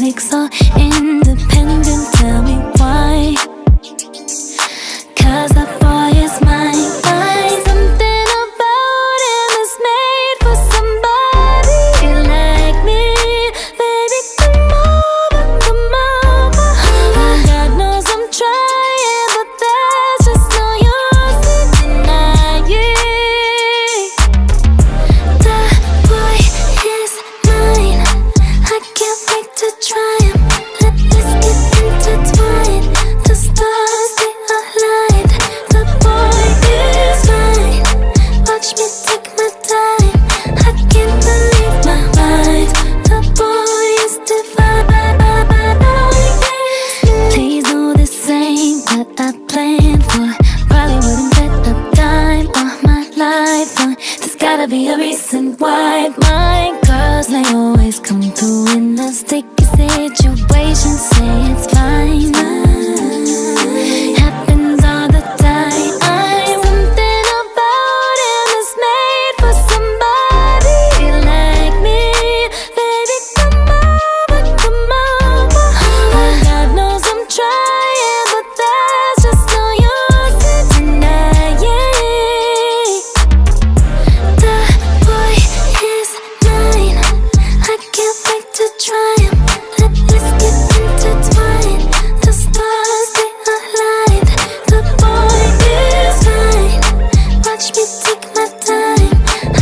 weak, so independent. Tell me why? 'Cause that boy is mine. Something about him is made for somebody like me. Baby, come over, come over. God knows I'm trying, but there's just no use in denying. That boy is mine. I can't wait to try him. Let's get intertwined. The stars, they align. The boy is mine. Watch me take my time. I can't believe my mind. The boy is divine. Please know this ain't what I planned for. Probably wouldn't bet a dime on my life. There's gotta be a reason why my girls, they always come through in a sticky situation. Say it's fine. Happens all the time. Something about him is made for somebody like me. Baby, come over, come over. God knows I'm trying, but there's just no use in denying. That boy is mine. I can't wait to try him. Let's get intertwined. The stars, they align. The boy is mine. Watch me take my time.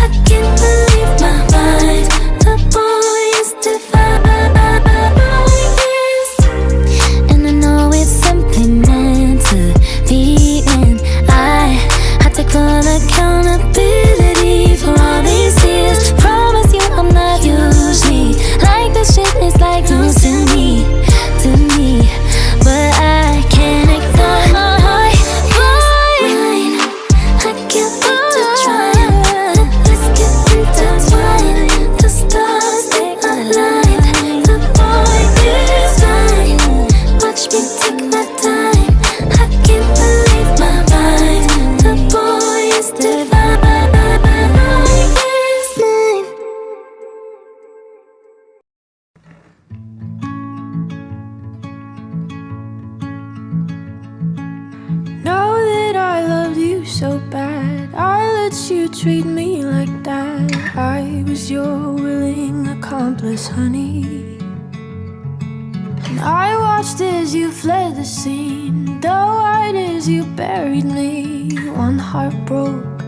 I can't believe my mind. The boy is divine. And I know it's simply meant to be, and I take full accountability for all these years. Promise you I'm not usually like this shit is like news to me, but I can't ignore my heart. Mine. I can't wait to try him. Let's get intertwined. The stars, they align. The boy is mine. Watch me take my time. I can't believe my mind. The boy is divine. Is mine. Know that I loved you so bad. I let you treat me like that. I was your willing accomplice, honey. And I watched as you fled the scene, though right as you buried me. One heart broke,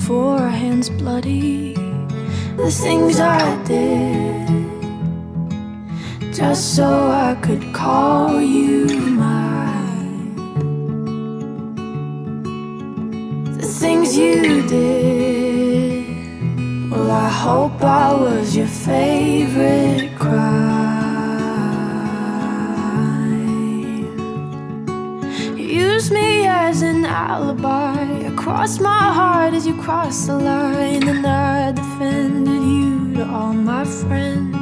four hands bloody. The things I did just so I could call you mine. The things you did, well, I hope I was your favorite crime. You used me as an alibi. I crossed my heart as you crossed the line, and I defended you to all my friends.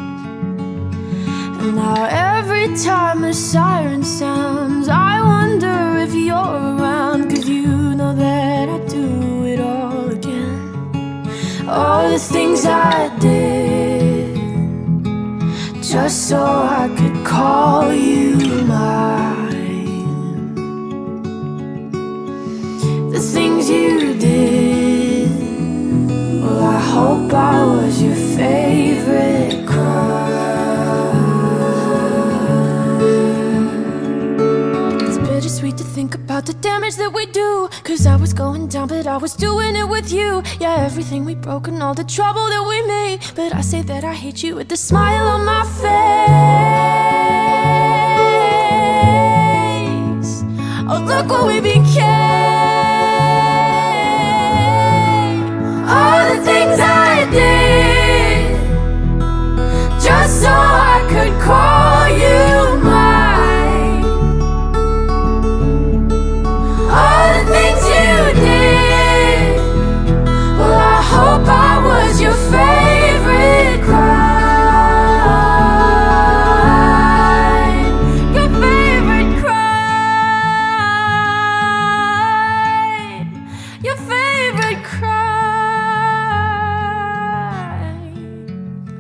And now every time a siren sounds, I wonder if you're around, 'cause you know that I do it all again. All the things I did just so I could call you mine. The things you did, well, I hope I was your favorite crime. It's bittersweet to think about the damage that we do, 'cause I was going down, but I was doing it with you. Yeah, everything we broke and all the trouble that we made. But I say that I hate you with a smile on my face. Oh, look what we became. All the things I did just so I could call you mine. All the things you did, well, I hope I was your favorite crime. Your favorite crime. Your favorite crime.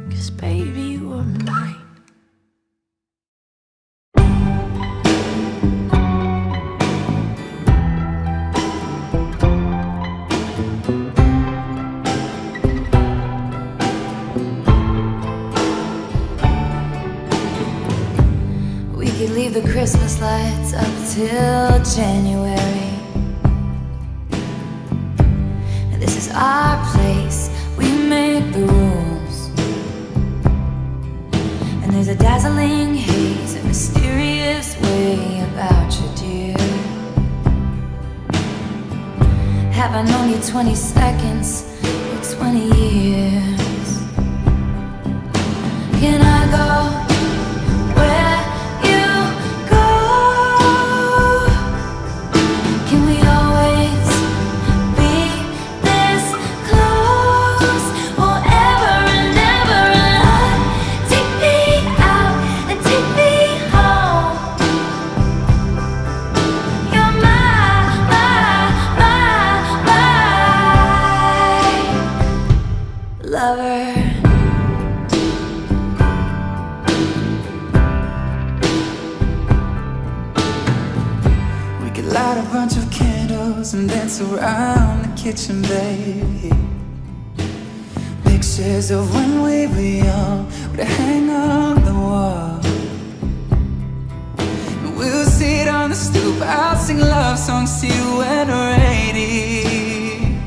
'Cause baby, you were mine. Christmas lights up till January. And this is our place, we make the rules. And there's a dazzling haze, a mysterious way about you, dear. Have I known you 20 seconds or 20 years? Can I go where you go? Can we always be this close forever and ever? And take me out and take me home. You're my lover. Light a bunch of candles and dance around the kitchen, baby. Pictures of when we were young would hang on the wall. And we'll sit on the stoop, I'll sing love songs to you when we're 80.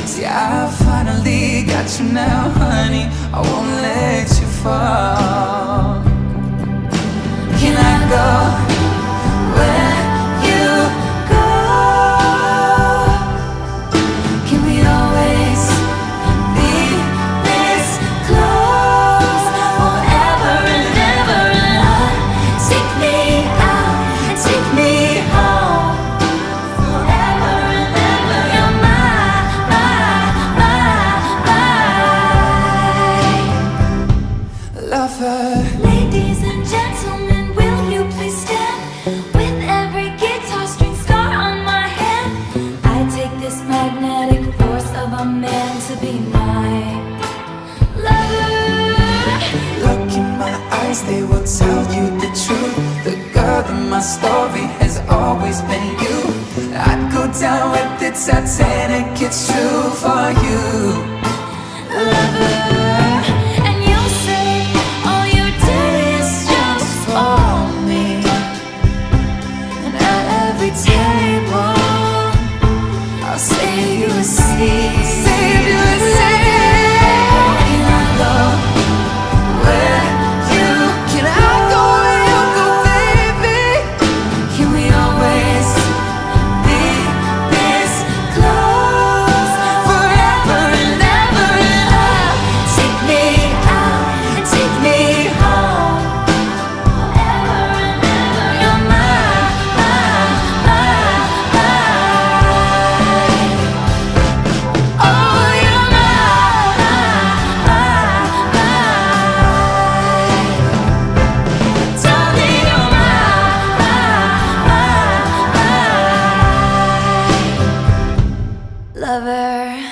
See, I finally got you now, honey, I won't let you fall. Can I go where you go? Can we always be this close forever and ever? And take me out and take me home forever and ever. You're my lover. Ladies and gentlemen, will you please stand? With every guitar string scar on my hand, I take this magnetic force of a man to be my lover. Look in my eyes, they will tell you the truth. The girl in my story has always been you. I'd go down with the Titanic, it's true for you, lover. And you'll say all you did is just for me. And at every table I'll say you a seat. Save you a Can I go where you Can I go where you go, baby? Can we always be this close forever and ever? Take me out and take me home forever and ever. You're oh, you're darling, you're lover.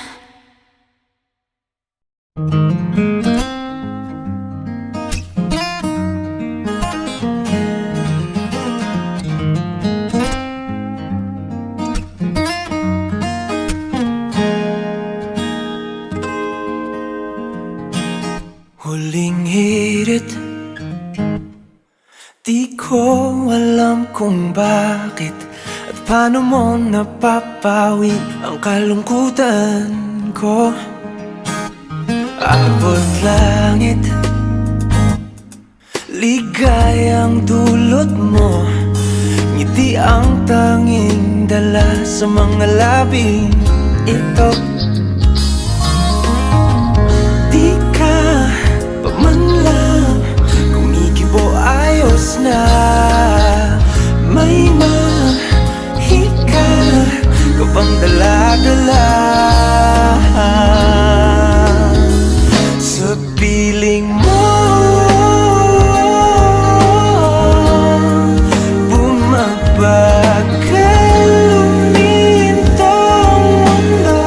Huling hirit, di ko alam kung bakit at paano mo napapawi ang kalungkutan ko. Abot langit, ligayang dulot mo, ngiti ang tanging dala sa mga labing ito. Di ka pa man lang kumikibo, ayos na. May mahika ka bang dala-dala sa piling mo? Bumabagal lumintong mundo,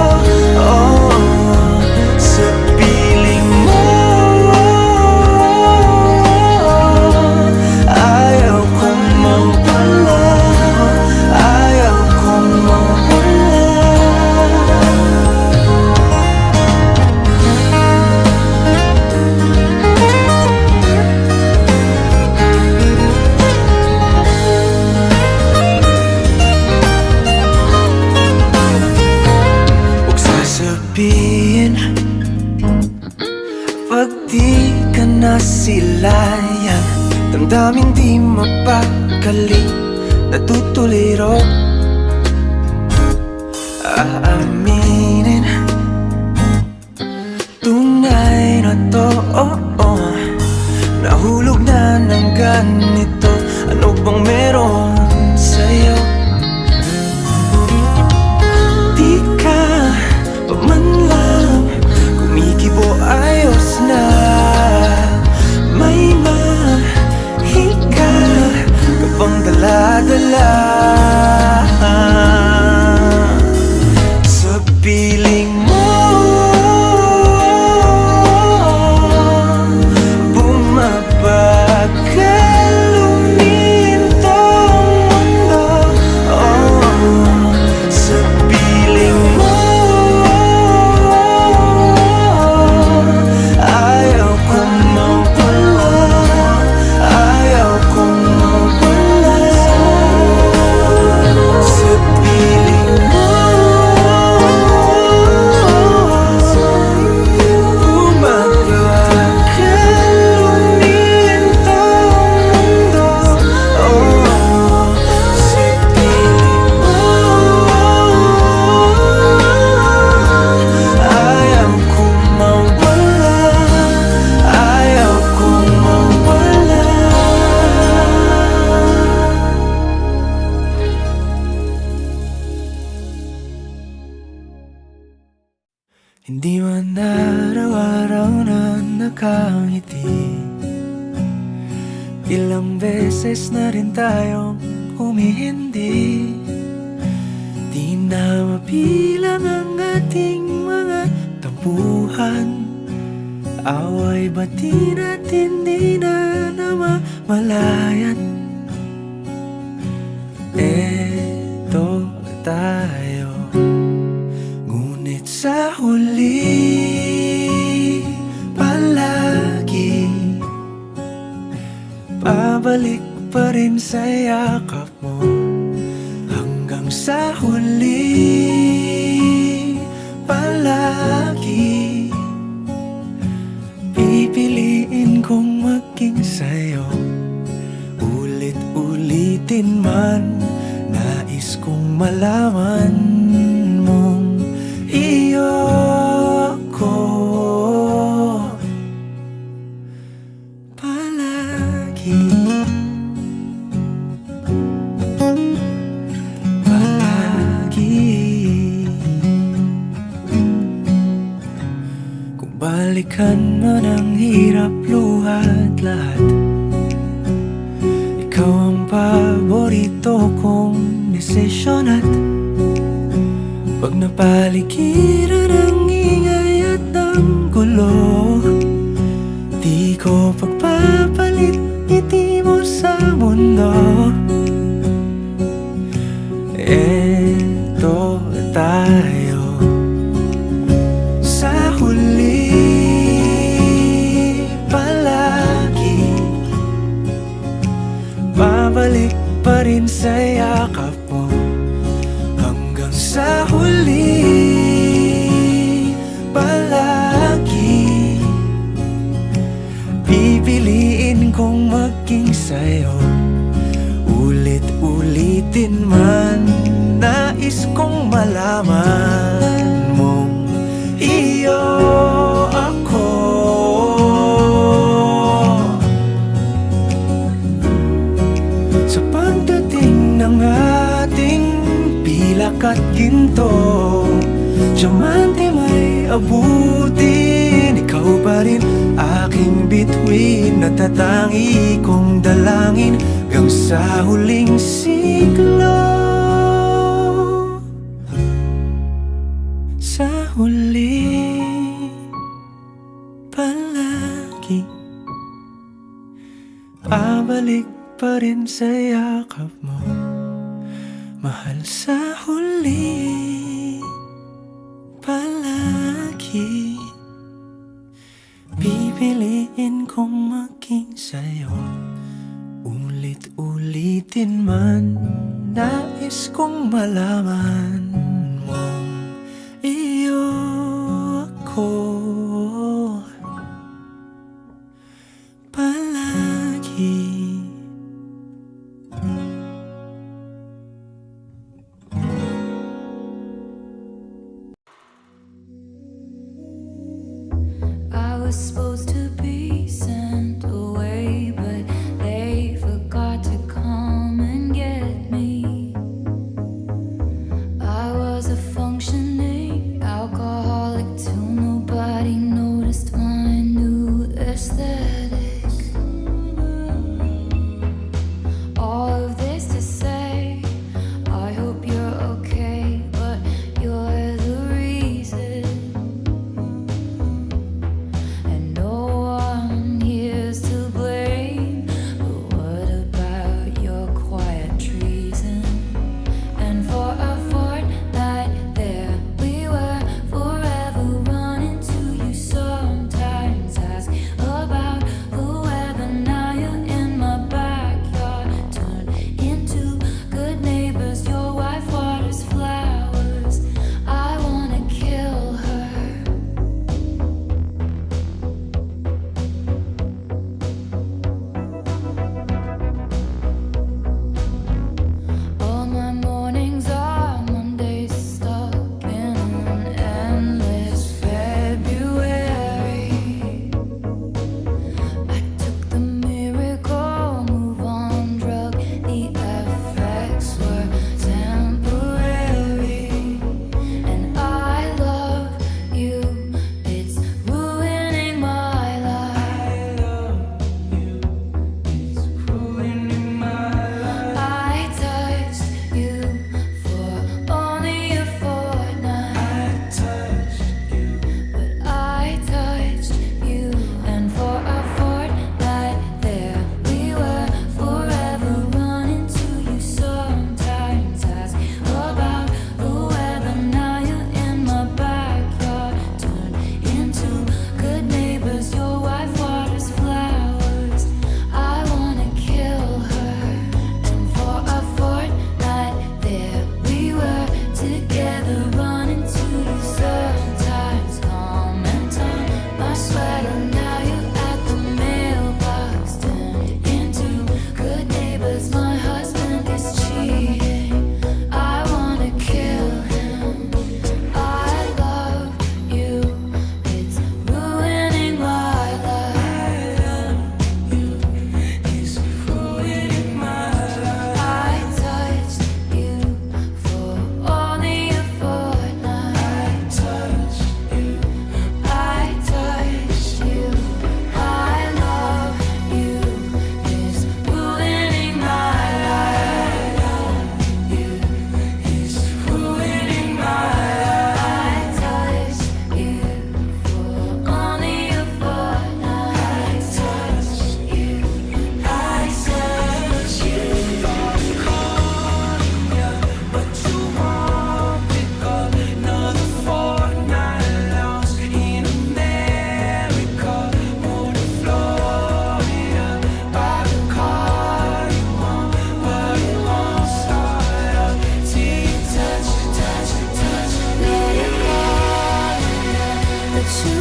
sabihin pag di ka na silayan? Damdamin di mapakali, natutuliro. Aaminin, tunay na to, nahulog na ng ganito. Ano bang meron sa'yo? Di ka pa man lang kumikibo, ayos na. May mahika ka bang dala-dala sa piling mo? Bumabagal lumintong mundo, sa piling mo. Ayaw kong mawala, ayaw kong mawala sa piling mo. Bumabagal lumintong mundo, sa piling mo. Ayaw kong mawala, ayaw kong mawala. Hindi man araw-araw na nakangiti, ilang beses na rin tayong humihindi. Di na mabilang ang ating mga tampuhan, away bati natin di na namamalayan. Eto tayo, ngunit sa huli palagi pabalik pa rin sa yakap mo. Hanggang sa huli palagi pipiliin kong maging sa'yo. Ulit-ulitin man, nais kong malaman mong iyo ko palagi. Palagi. Kung balikan man ang hirap, luhat lahat, ikaw ang paborito kong desisyon. At pag napaligiran ang ingay at ang gulo, di ko pagpapalit ngiti mo sa mundo. Eto tayo sa huli palagi, babalik pa rin sa yakap mo. Hanggang sa huli palagi pipiliin kong maging sa'yo. Ulit-ulitin man, nais kong malaman mong iyo ako. Sa pagdating ng ating pilak at ginto, diamante may abutin, ikaw pa rin aking bituin, natatangi kong dalangin hanggang sa huling siglo. Sa huli palagi pabalik pa rin sa yakap mo, mahal. Sa huli palagi pipiliin kong maging sa'yo. Ulit-ulitin man, nais kong malaman mong iyo was supposed to be sent away, but they forgot to come and get me. I was a functioning alcoholic till nobody noticed my new aesthetic. All of this to say, I hope you're okay, but you're the reason. And no one here's to blame, but what about your quiet treason? And for a fortnight there we were, forever running to you. Sometimes ask about the weather, now you're in my backyard. Turn into good neighbors, your wife waters flowers. I wanna kill her. All my mornings are Mondays, stuck in an endless February. I took the miracle move on drug, the effects were temporary. And I love you, it's ruining my life. I touched you for only a fortnight. But I touched you, and for a fortnight there we were, forever running to you. Sometimes ask about the weather, now you're in my backyard. Turn into good neighbors, your wife waters flowers. I wanna kill her. And for a fortnight there we were, together running to you. Sometimes comment on my sweater, now you're at the mailbox. Turned into good neighbors, my husband is cheating. I wanna kill him. I love you, it's ruining my life. It's ruining my life. I touched you for only a fortnight. I touched you. I love you, it's ruining my life. It's ruining my life. I touched you for only a fortnight. I touched you. I touched you. But you won't pick up another fortnight lost in America or to Florida. By the car you want, but it won't start up till you touch, touch, touch. Let it go, but you